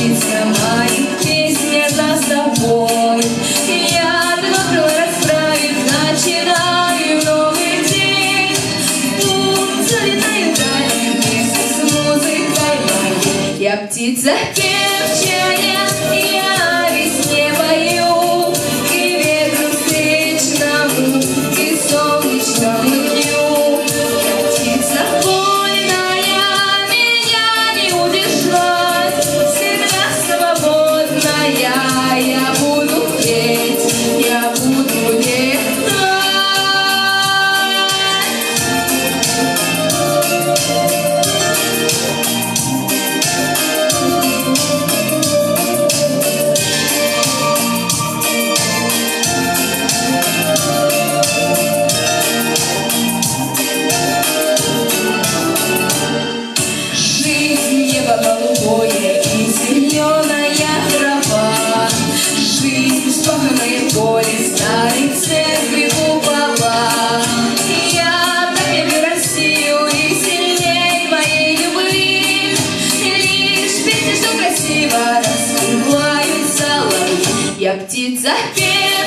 птица моих песня за собой. Я два крыла расправив, начинаю новый день. Тут залетаю даль вместе с музыкой моей. Я птица певчая, я весне пою, и ветру встречному, и солнечному дню. Я птица вольная, меня не удержать, всегда свободная. Я буду петь, я буду летать. Жизнь небо голубое и зеленая трава, жизнь вспаханное поле, старой церкви купола. Я так люблю Россию и сильней моей любви, лишь песни, что красиво раскрывают соловьи. Я птица певчая.